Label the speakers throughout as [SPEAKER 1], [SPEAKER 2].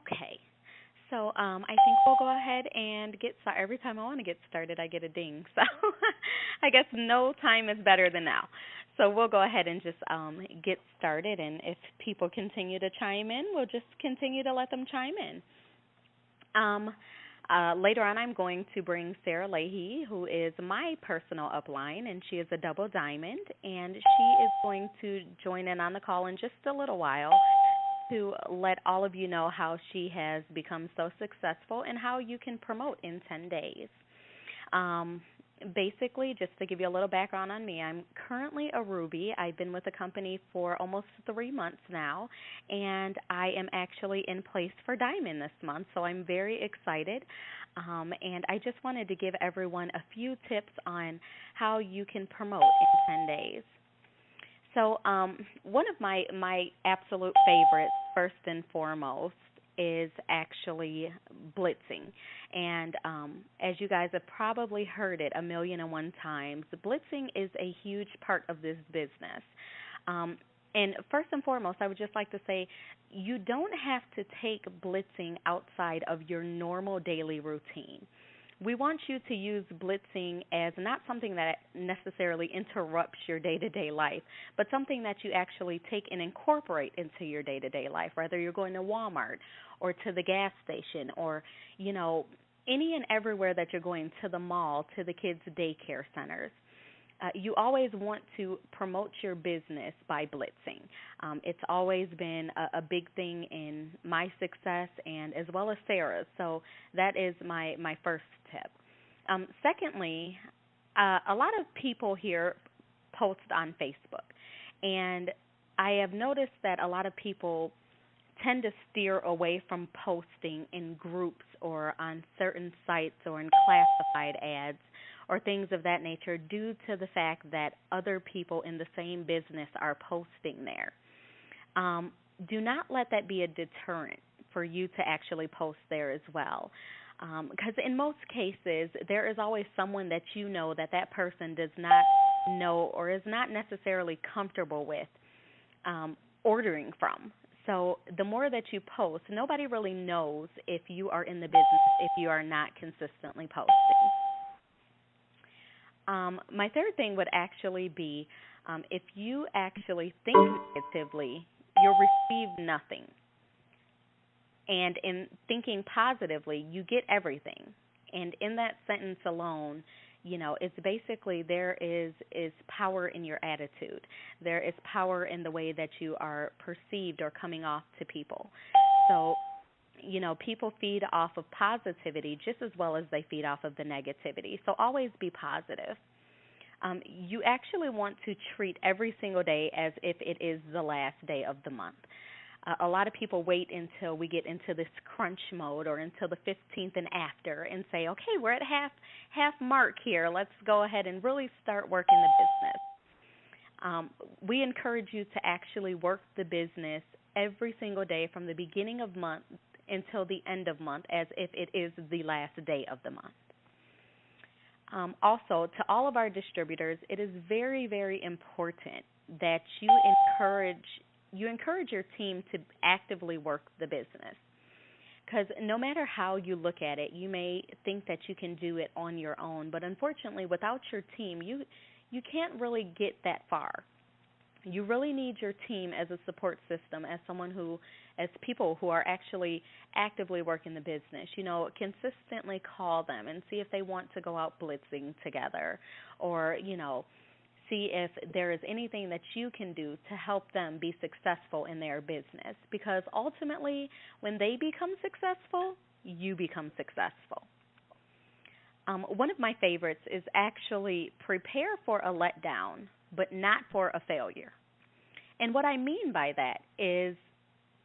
[SPEAKER 1] Okay. So I think we'll go ahead and get started. Every time I want to get started, I get a ding. So I guess no time is better than now. So we'll go ahead and just get started. And if people continue to chime in, we'll just continue to let them chime in. Um, Later on, I'm going to bring Sarah Leahy, who is my personal upline, and she is a double diamond, and she is going to join in on the call in just a little while to let all of you know how she has become so successful and how you can promote in 10 days. Um, Basically, just to give you a little background on me, I'm currently a Ruby. I've been with the company for almost 3 months now, and I am actually in place for Diamond this month, so I'm very excited. And I just wanted to give everyone a few tips on how you can promote in 10 days. So, one of my absolute favorites, first and foremost, is actually blitzing. And as you guys have probably heard it a million and one times, blitzing is a huge part of this business. Um, and first and foremost, I would just like to say you don't have to take blitzing outside of your normal daily routine. We want you to use blitzing as not something that necessarily interrupts your day-to-day life, but something that you actually take and incorporate into your day-to-day life, whether you're going to Walmart or to the gas station or, you know, any and everywhere that you're going, to the mall, to the kids' daycare centers. You always want to promote your business by blitzing. It's always been a big thing in my success and as well as Sarah's. So that is my first tip. Secondly, a lot of people here post on Facebook, and I have noticed that a lot of people tend to steer away from posting in groups or on certain sites or in classified ads or things of that nature due to the fact that other people in the same business are posting there. Do not let that be a deterrent for you to actually post there as well. Because in most cases, there is always someone that you know that that person does not know or is not necessarily comfortable with ordering from. So the more that you post, nobody really knows if you are in the business if you are not consistently posting. My third thing would actually be if you actually think negatively, you'll receive nothing. And in thinking positively, you get everything. And in that sentence alone, you know, it's basically there is power in your attitude. There is power in the way that you are perceived or coming off to people. So, you know, people feed off of positivity just as well as they feed off of the negativity. So always be positive. You actually want to treat every single day as if it is the last day of the month. A lot of people wait until we get into this crunch mode or until the 15th and after and say, okay, we're at half mark here. Let's go ahead and really start working the business. We encourage you to actually work the business every single day from the beginning of month until the end of month as if it is the last day of the month. Also, to all of our distributors, it is very, very important that you encourage your team to actively work the business. Because no matter how you look at it, you may think that you can do it on your own, but unfortunately, without your team, you can't really get that far. You really need your team as a support system, as people who are actually actively working the business. You know, consistently call them and see if they want to go out blitzing together, or, you know, see if there is anything that you can do to help them be successful in their business. Because ultimately, when they become successful, you become successful. One of my favorites is actually prepare for a letdown, but not for a failure. And what I mean by that is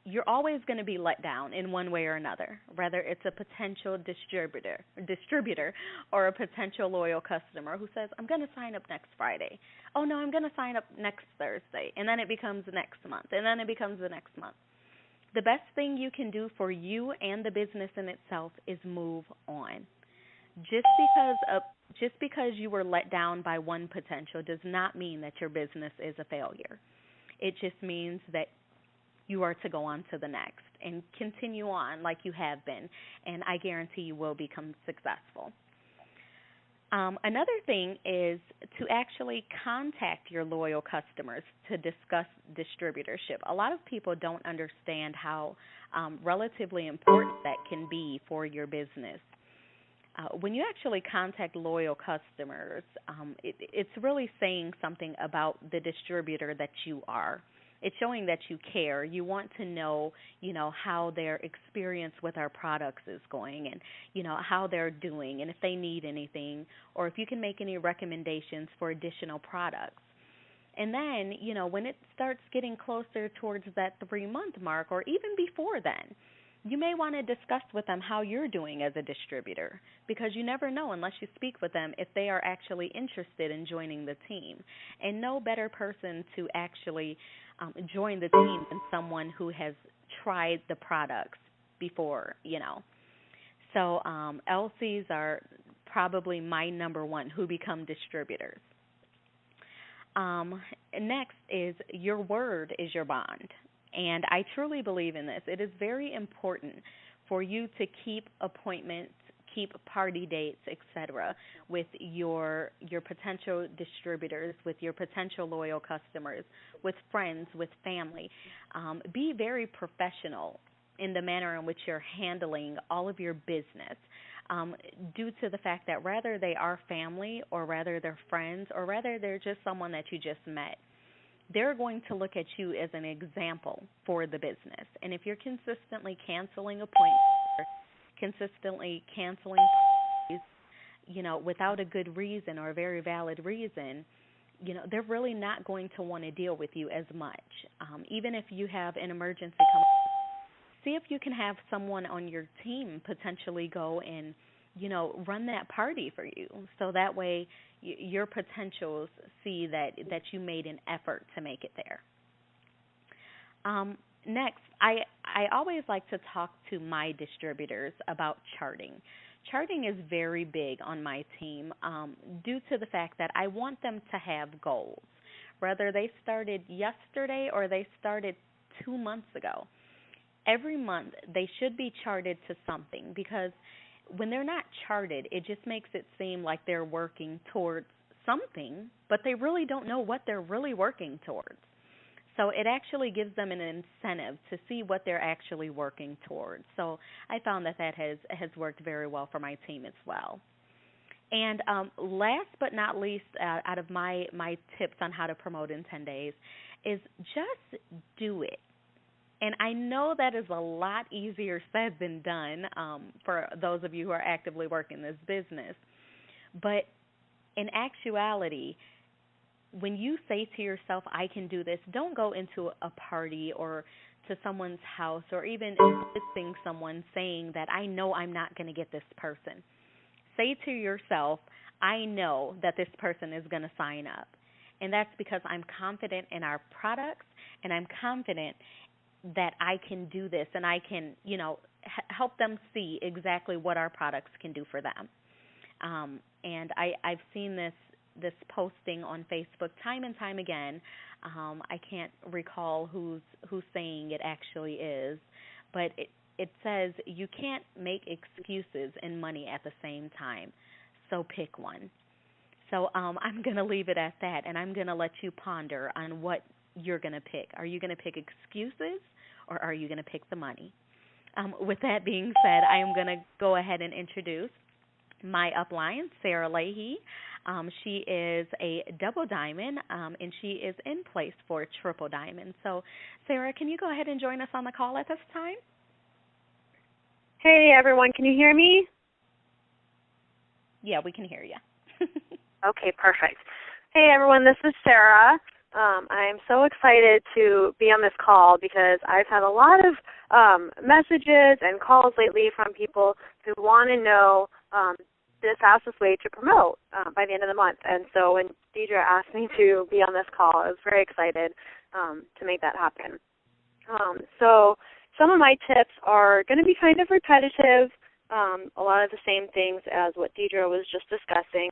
[SPEAKER 1] you're always going to be let down in one way or another, whether it's a potential distributor or a potential loyal customer who says, I'm going to sign up next Friday. Oh, no, I'm going to sign up next Thursday. And then it becomes next month. And then it becomes the next month. The best thing you can do for you and the business in itself is move on. Just because you were let down by one potential does not mean that your business is a failure. It just means that you are to go on to the next. and continue on like you have been, and I guarantee you will become successful. Another thing is to actually contact your loyal customers to discuss distributorship. A lot of people don't understand how relatively important that can be for your business. When you actually contact loyal customers, it's really saying something about the distributor that you are. It's showing that you care. You want to know, how their experience with our products is going, and, how they're doing, and if they need anything, or if you can make any recommendations for additional products. And then, when it starts getting closer towards that 3-month mark, or even before then, you may want to discuss with them how you're doing as a distributor, because you never know unless you speak with them if they are actually interested in joining the team. And no better person to actually join the team than someone who has tried the products before, So LCs are probably my number one who become distributors. Next is your word is your bond. And I truly believe in this. It is very important for you to keep appointments, keep party dates, etc., with your potential distributors, with your potential loyal customers, with friends, with family. Be very professional in the manner in which you're handling all of your business, due to the fact that rather they are family, or rather they're friends, or rather they're just someone that you just met. They're going to look at you as an example for the business. And if you're consistently canceling appointments, or consistently canceling parties, without a good reason or a very valid reason, they're really not going to want to deal with you as much. Even if you have an emergency come up, see if you can have someone on your team potentially go and, run that party for you. So that way your potentials see that you made an effort to make it there. Next, I always like to talk to my distributors about charting. Charting is very big on my team, due to the fact that I want them to have goals, whether they started yesterday or they started 2 months ago. Every month they should be charted to something, because when they're not charted, it just makes it seem like they're working towards something, but they really don't know what they're really working towards. So it actually gives them an incentive to see what they're actually working towards. So I found that has worked very well for my team as well. And last but not least, out of my tips on how to promote in 10 days, is just do it. And I know that is a lot easier said than done, for those of you who are actively working this business. But in actuality, when you say to yourself, I can do this, don't go into a party or to someone's house or even assisting someone saying that I know I'm not going to get this person. Say to yourself, I know that this person is going to sign up. And that's because I'm confident in our products, and I'm confident that I can do this, and I can, help them see exactly what our products can do for them. And I've seen this posting on Facebook time and time again. I can't recall who's saying it actually is, but it says you can't make excuses and money at the same time, so pick one. So I'm going to leave it at that, and I'm going to let you ponder on what you're going to pick. Are you going to pick excuses, or are you going to pick the money? With that being said, I am going to go ahead and introduce my upline, Sarah Leahy. She is a double diamond, and she is in place for a triple diamond. So, Sarah, can you go ahead and join us on the call at this time?
[SPEAKER 2] Hey, everyone. Can you hear me?
[SPEAKER 1] Yeah, we can hear you.
[SPEAKER 2] Okay, perfect. Hey, everyone. This is Sarah. I'm so excited to be on this call because I've had a lot of messages and calls lately from people who want to know the fastest way to promote by the end of the month. And so when Deidre asked me to be on this call, I was very excited to make that happen. So some of my tips are going to be kind of repetitive, a lot of the same things as what Deidre was just discussing.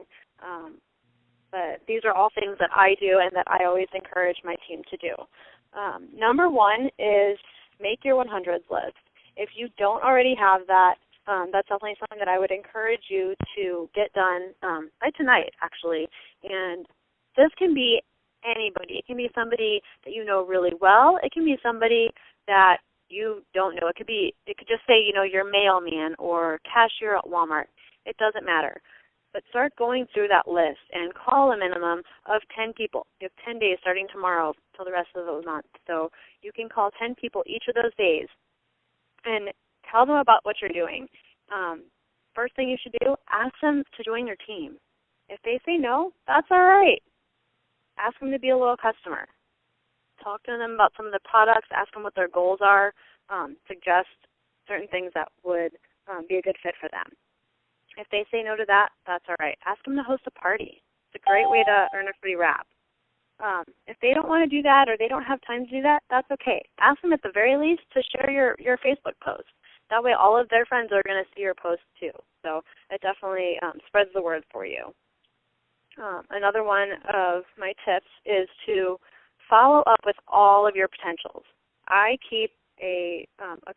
[SPEAKER 2] But these are all things that I do and that I always encourage my team to do. Number one is make your 100s list. If you don't already have that, that's definitely something that I would encourage you to get done by tonight, actually. And this can be anybody. It can be somebody that you know really well. It can be somebody that you don't know. It could just say, your mailman or cashier at Walmart. It doesn't matter. But start going through that list and call a minimum of 10 people. You have 10 days starting tomorrow till the rest of the month. So you can call 10 people each of those days and tell them about what you're doing. First thing you should do, ask them to join your team. If they say no, that's all right. Ask them to be a loyal customer. Talk to them about some of the products. Ask them what their goals are. Suggest certain things that would be a good fit for them. If they say no to that, that's all right. Ask them to host a party. It's a great way to earn a free wrap. If they don't want to do that or they don't have time to do that, that's okay. Ask them at the very least to share your Facebook post. That way all of their friends are going to see your post too. So it definitely spreads the word for you. Another one of my tips is to follow up with all of your potentials. I keep a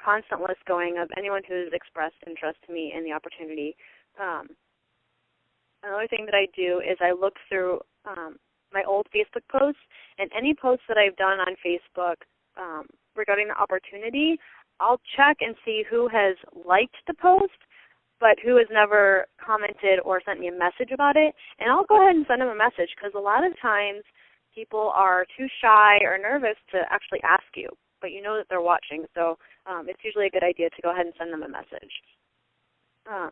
[SPEAKER 2] constant list going of anyone who's expressed interest to me in the opportunity. Another thing that I do is I look through my old Facebook posts, and any posts that I've done on Facebook regarding the opportunity, I'll check and see who has liked the post, but who has never commented or sent me a message about it, and I'll go ahead and send them a message, because a lot of times people are too shy or nervous to actually ask you, but you know that they're watching, so it's usually a good idea to go ahead and send them a message.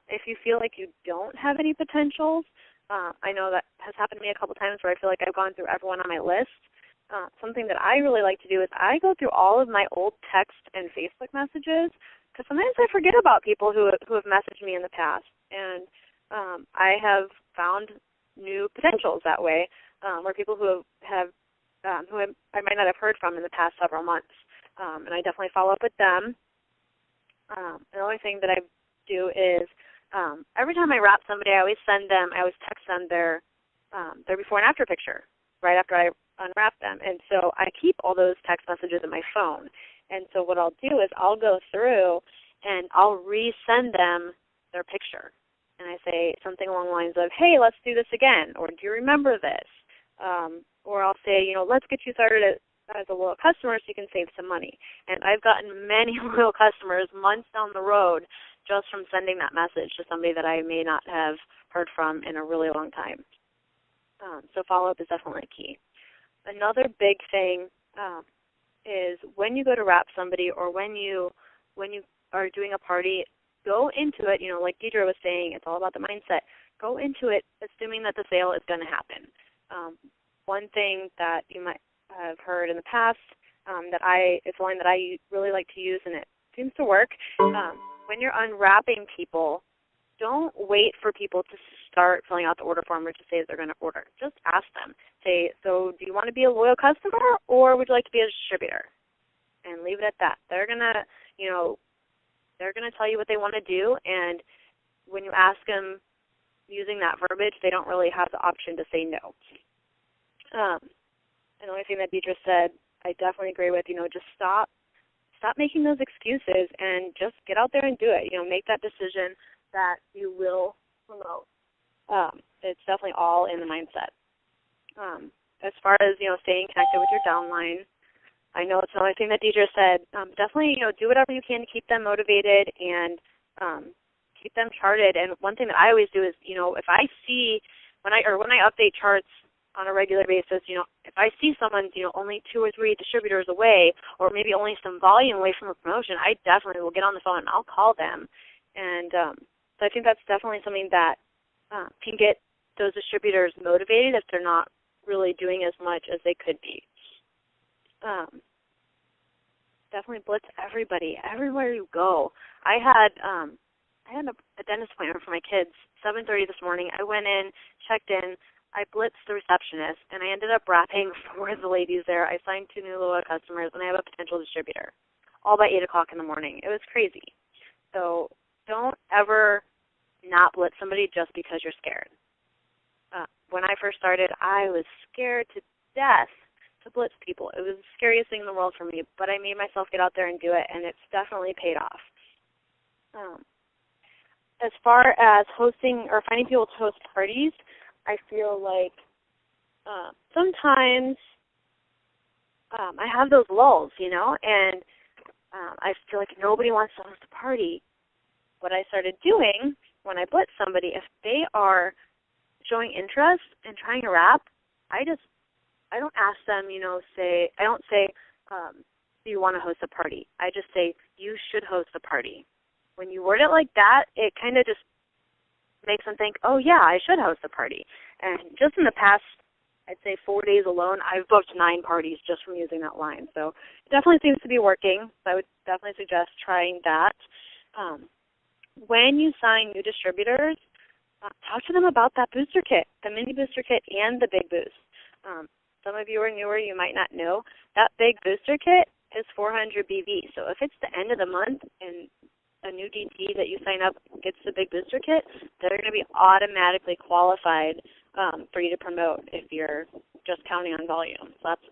[SPEAKER 2] If you feel like you don't have any potentials, I know that has happened to me a couple times where I feel like I've gone through everyone on my list. Something that I really like to do is I go through all of my old text and Facebook messages, because sometimes I forget about people who have messaged me in the past, and I have found new potentials that way, where people who I might not have heard from in the past several months, and I definitely follow up with them. Another thing that I do is every time I wrap somebody, I always text them their before and after picture right after I unwrap them. And so I keep all those text messages in my phone. And so what I'll do is I'll go through and I'll resend them their picture. And I say something along the lines of, hey, let's do this again, or do you remember this? Or I'll say, let's get you started as a loyal customer so you can save some money. And I've gotten many loyal customers months down the road just from sending that message to somebody that I may not have heard from in a really long time. So follow-up is definitely key. Another big thing is when you go to wrap somebody or when you are doing a party, go into it, like Deidre was saying, it's all about the mindset. Go into it assuming that the sale is going to happen. One thing that you might have heard in the past it's a line that I really like to use, and it seems to work. When you're unwrapping people, don't wait for people to start filling out the order form or to say that they're going to order. Just ask them. Say, so do you want to be a loyal customer or would you like to be a distributor? And leave it at that. They're going to, they're going to tell you what they want to do, and when you ask them using that verbiage, they don't really have the option to say no. Another thing that Deidre said, I definitely agree with, just stop making those excuses and just get out there and do it. Make that decision that you will promote. It's definitely all in the mindset. As far as, staying connected with your downline, I know it's another thing that Deidre said. Definitely, do whatever you can to keep them motivated and keep them charted. And one thing that I always do is, if I see when I update charts on a regular basis, if I see someone's, only 2 or 3 distributors away, or maybe only some volume away from a promotion, I definitely will get on the phone and I'll call them. And so I think that's definitely something that can get those distributors motivated if they're not really doing as much as they could be. Definitely blitz everybody, everywhere you go. I had a dentist appointment for my kids, 7:30 this morning. I went in, checked in, I blitzed the receptionist, and I ended up wrapping 4 of the ladies there. I signed 2 new loyal customers, and I have a potential distributor, all by 8 o'clock in the morning. It was crazy. So don't ever not blitz somebody just because you're scared. When I first started, I was scared to death to blitz people. It was the scariest thing in the world for me, but I made myself get out there and do it, and it's definitely paid off. As far as hosting or finding people to host parties, I feel like sometimes I have those lulls, and I feel like nobody wants to host a party. What I started doing when I blitz somebody, if they are showing interest in trying a wrap, I don't ask them, I don't say, do you want to host a party? I just say, you should host a party. When you word it like that, it kind of just makes them think, oh, yeah, I should host a party. And just in the past, I'd say 4 days alone, I've booked 9 parties just from using that line. So it definitely seems to be working. So I would definitely suggest trying that. When you sign new distributors, talk to them about that booster kit, the mini booster kit and the big boost. Some of you are newer, you might not know. That big booster kit is 400 BV. So if it's the end of the month and a new DT that you sign up gets the big booster kit, they're going to be automatically qualified for you to promote if you're just counting on volume. So that's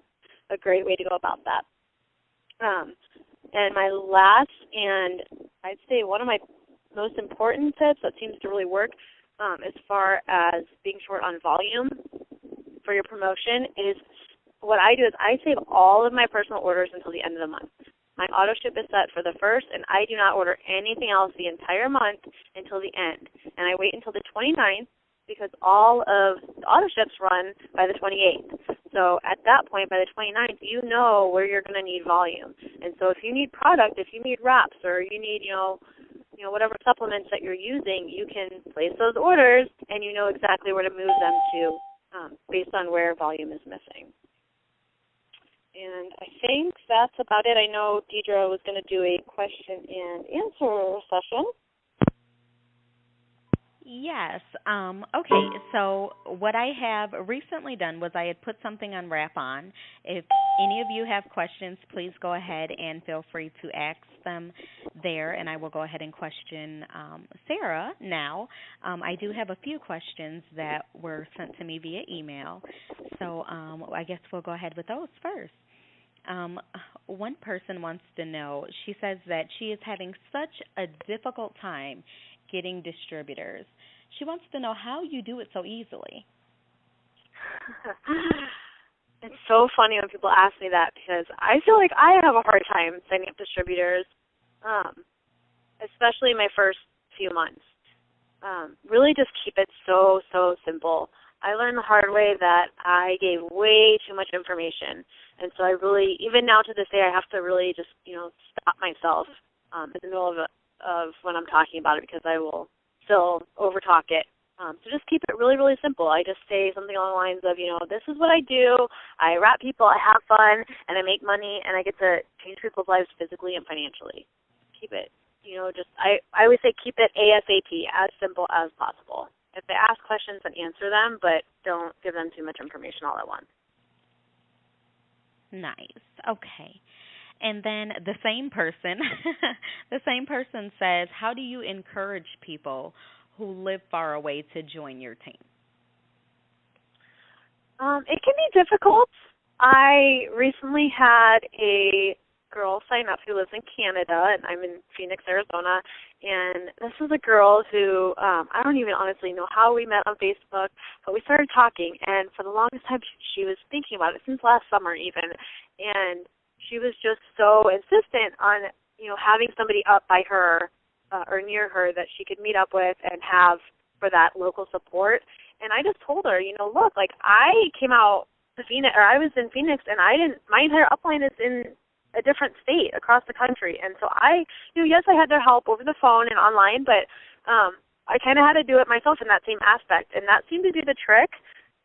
[SPEAKER 2] a great way to go about that. And my last and I'd say one of my most important tips that seems to really work as far as being short on volume for your promotion is what I do is I save all of my personal orders until the end of the month. My auto ship is set for the 1st, and I do not order anything else the entire month until the end. And I wait until the 29th because all of the auto ships run by the 28th. So at that point, by the 29th, you know where you're going to need volume. And so if you need product, if you need wraps, or you need, whatever supplements that you're using, you can place those orders, and you know exactly where to move them to based on where volume is missing. And I think that's about it. I know Deidre was going to do a question and answer session.
[SPEAKER 1] Yes. Okay, so what I have recently done was I had put something on Wrap On. If any of you have questions, please go ahead and feel free to ask them there, and I will go ahead and question Sarah now. I do have a few questions that were sent to me via email, so I guess we'll go ahead with those first. One person wants to know, she says that she is having such a difficult time getting distributors. She wants to know how you do it so easily.
[SPEAKER 2] It's so funny when people ask me that because I feel like I have a hard time signing up distributors, especially my first few months. Really just keep it so simple. I learned the hard way that I gave way too much information. And so I really, even now to this day, I have to really just, stop myself in the middle of when I'm talking about it because I will still overtalk it. So just keep it really, really simple. I just say something along the lines of, this is what I do. I wrap people, I have fun, and I make money, and I get to change people's lives physically and financially. Keep it, I always say keep it ASAP, as simple as possible. If they ask questions, then answer them, but don't give them too much information all at once.
[SPEAKER 1] Nice. Okay. And then the same person, says, how do you encourage people who live far away to join your team?
[SPEAKER 2] It can be difficult. I recently had a girl sign up who lives in Canada, and I'm in Phoenix, Arizona, and this is a girl who I don't even honestly know how we met on Facebook, but we started talking, and for the longest time she was thinking about it, since last summer even, and she was just so insistent on, having somebody up by her or near her that she could meet up with and have for that local support. And I just told her, look, like I came out to Phoenix, or I was in Phoenix, and my entire upline is in a different state across the country. And so I, yes, I had their help over the phone and online, but I kind of had to do it myself in that same aspect. And that seemed to be the trick.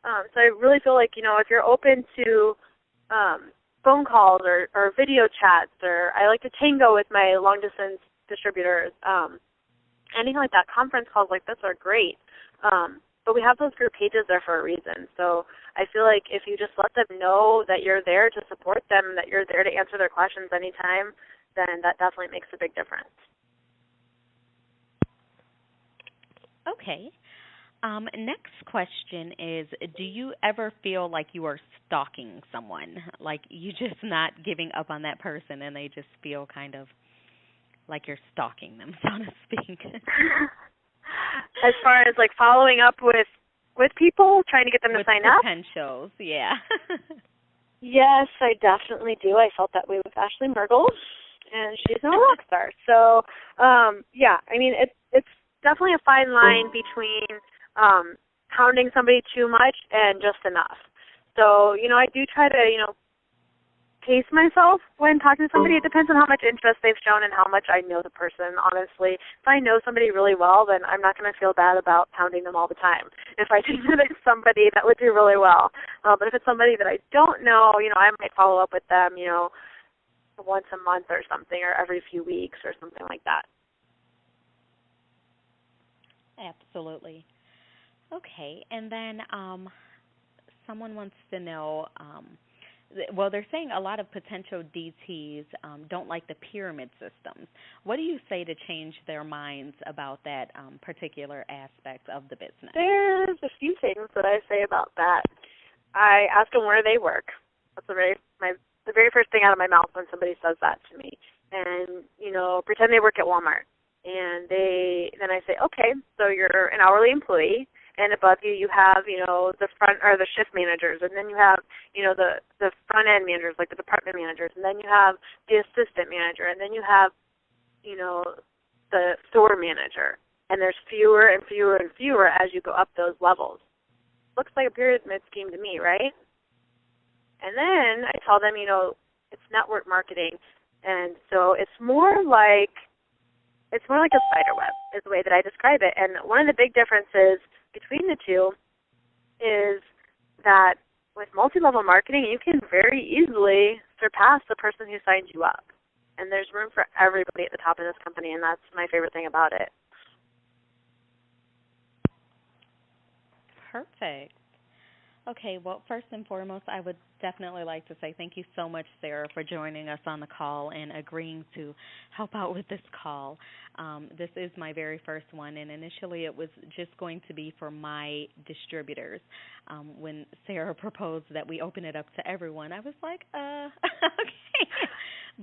[SPEAKER 2] So I really feel like, if you're open to phone calls or video chats, or I like to tango with my long-distance distributors, anything like that, conference calls like this are great. But we have those group pages there for a reason. So I feel like if you just let them know that you're there to support them, that you're there to answer their questions anytime, then that definitely makes a big difference.
[SPEAKER 1] Okay. Next question is, do you ever feel like you are stalking someone? Like you just not giving up on that person and they just feel kind of like you're stalking them, so to speak.
[SPEAKER 2] As far as like following up with people, trying to get them to
[SPEAKER 1] With
[SPEAKER 2] sign up?
[SPEAKER 1] potentials, yeah.
[SPEAKER 2] Yes, I definitely do. I felt that way with Ashley Mergel, and she's a rock star. So, yeah, I mean, it's definitely a fine line between hounding somebody too much and just enough. So, I do try to, pace myself when talking to somebody. It depends on how much interest they've shown and how much I know the person, honestly. If I know somebody really well, then I'm not going to feel bad about pounding them all the time. If I think that it's somebody that would do really well. But if it's somebody that I don't know, I might follow up with them, once a month or something, or every few weeks or something like that.
[SPEAKER 1] Absolutely. Okay, and then someone wants to know, well, they're saying a lot of potential DTs don't like the pyramid systems. What do you say to change their minds about that particular aspect of the business?
[SPEAKER 2] There's a few things that I say about that. I ask them where they work. That's the very first thing out of my mouth when somebody says that to me. And, pretend they work at Walmart. And then I say, okay, so you're an hourly employee, and above you have, the front or the shift managers, and then you have, the front end managers, like the department managers, and then you have the assistant manager, and then you have, the store manager. And there's fewer and fewer and fewer as you go up those levels. Looks like a pyramid scheme to me, right? And then I tell them, it's network marketing, and so it's more like a spider web is the way that I describe it. And one of the big differences between the two is that with multi-level marketing, you can very easily surpass the person who signed you up. And there's room for everybody at the top of this company, and that's my favorite thing about it.
[SPEAKER 1] Perfect. Okay, well, first and foremost, I would definitely like to say thank you so much, Sarah, for joining us on the call and agreeing to help out with this call. This is my very first one, and initially it was just going to be for my distributors. When Sarah proposed that we open it up to everyone, I was like, okay.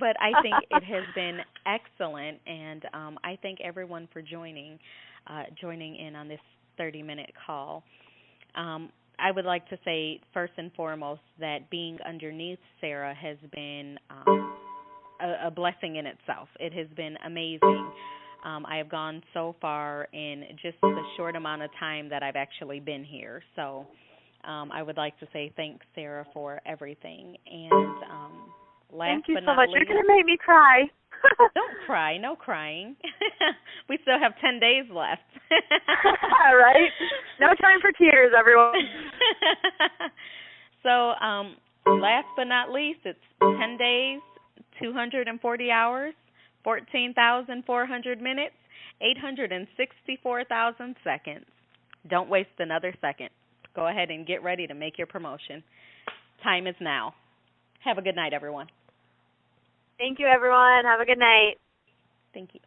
[SPEAKER 1] But I think it has been excellent, and I thank everyone for joining in on this 30-minute call. I would like to say, first and foremost, that being underneath Sarah has been a blessing in itself. It has been amazing. I have gone so far in just the short amount of time that I've actually been here. So I would like to say thanks, Sarah, for everything. And last
[SPEAKER 2] Thank you
[SPEAKER 1] but
[SPEAKER 2] so
[SPEAKER 1] not
[SPEAKER 2] much.
[SPEAKER 1] least,
[SPEAKER 2] You're going to make me cry.
[SPEAKER 1] don't cry. No crying. We still have 10 days left.
[SPEAKER 2] Right? No time for tears, everyone.
[SPEAKER 1] So, last but not least, it's 10 days, 240 hours, 14,400 minutes, 864,000 seconds. Don't waste another second. Go ahead and get ready to make your promotion. Time is now. Have a good night, everyone.
[SPEAKER 2] Thank you, everyone. Have a good night.
[SPEAKER 1] Thank you.